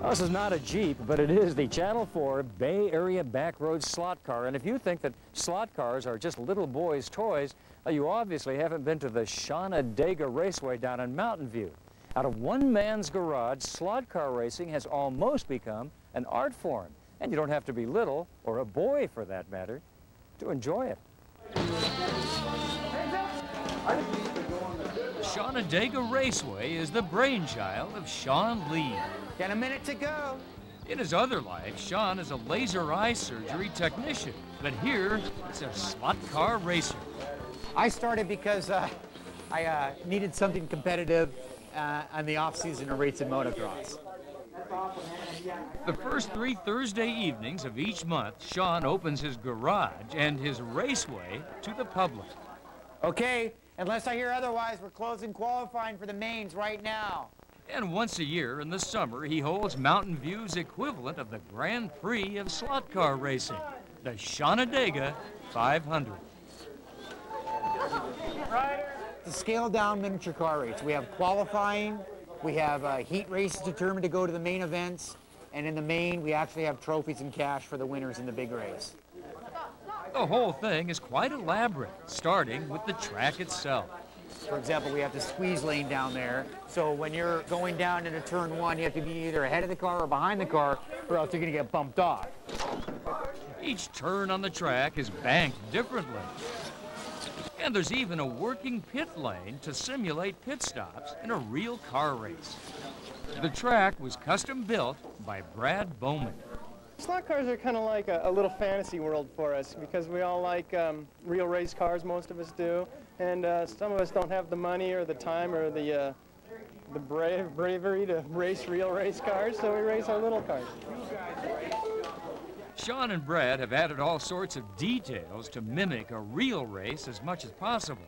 This is not a Jeep, but it is the Channel 4 Bay Area Backroads slot car. And if you think that slot cars are just little boys' toys, you obviously haven't been to the ShaunadegaBayAreaBackroads Raceway down in Mountain View. Out of one man's garage, slot car racing has almost become an art form. And you don't have to be little, or a boy for that matter, to enjoy it. ShaunadegaBayAreaBackroads Raceway is the brainchild of Sean Lee. Got a minute to go. In his other life, Sean is a laser eye surgery technician, but here he's a slot car racer. I started because I needed something competitive on the off-season of racing motocross. The first 3 Thursday evenings of each month, Sean opens his garage and his raceway to the public. Okay, unless I hear otherwise, we're closing qualifying for the mains right now. And once a year in the summer, he holds Mountain View's equivalent of the Grand Prix of slot car racing, the ShaunadegaBayAreaBackroads 500. It's a scaled-down miniature car race. We have qualifying, we have heat races determined to go to the main events, and in the main, we actually have trophies and cash for the winners in the big race. The whole thing is quite elaborate, starting with the track itself. For example, we have the squeeze lane down there, so when you're going down into turn 1, you have to be either ahead of the car or behind the car, or else you're going to get bumped off. Each turn on the track is banked differently. And there's even a working pit lane to simulate pit stops in a real car race. The track was custom built by Brad Bowman. Slot cars are kind of like a little fantasy world for us because we all like real race cars, most of us do, and some of us don't have the money or the time or the bravery to race real race cars, so we race our little cars. Sean and Brad have added all sorts of details to mimic a real race as much as possible.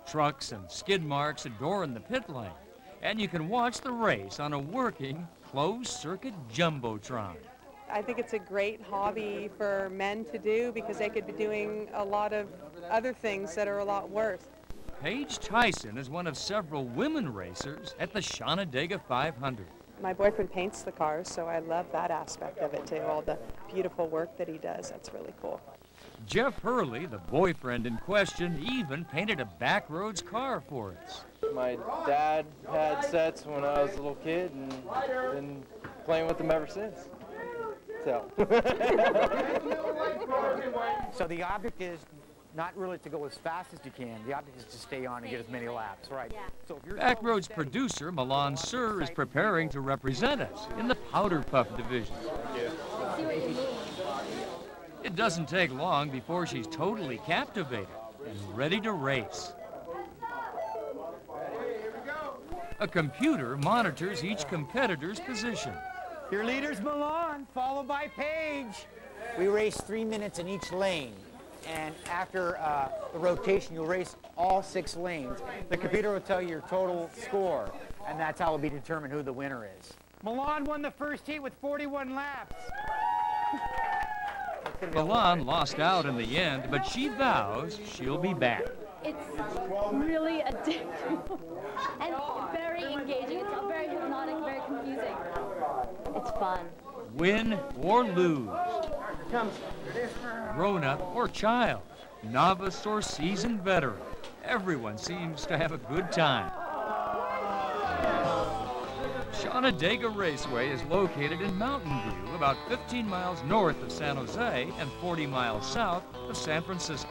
Trucks and skid marks adorn the pit lane, and you can watch the race on a working, closed-circuit jumbotron. I think it's a great hobby for men to do because they could be doing a lot of other things that are a lot worse. Paige Tyson is one of several women racers at the ShaunadegaBayAreaBackroads 500. My boyfriend paints the cars, so I love that aspect of it too, all the beautiful work that he does. That's really cool. Jeff Hurley, the boyfriend in question, even painted a backroads car for us. My dad had sets when I was a little kid and been playing with them ever since. So. So the object is not really to go as fast as you can. The object is to stay on and get as many laps, right? Yeah. So if you're Backroads producer Milan Sir is preparing to represent us in the Powder Puff division. It doesn't take long before she's totally captivated and ready to race. A computer monitors each competitor's position. Your leader's Milan, followed by Paige. We race 3 minutes in each lane. And after the rotation, you'll race all 6 lanes. The computer will tell you your total score, and that's how it'll be determined who the winner is. Milan won the first heat with 41 laps. Milan lost out in the end, but she vows she'll be back. It's really addictive and very engaging. It's very hypnotic, very confusing. It's fun. Win or lose. Grown-up or child, novice or seasoned veteran, everyone seems to have a good time. ShaunadegaBayAreaBackroads Raceway is located in Mountain View, about 15 miles north of San Jose and 40 miles south of San Francisco.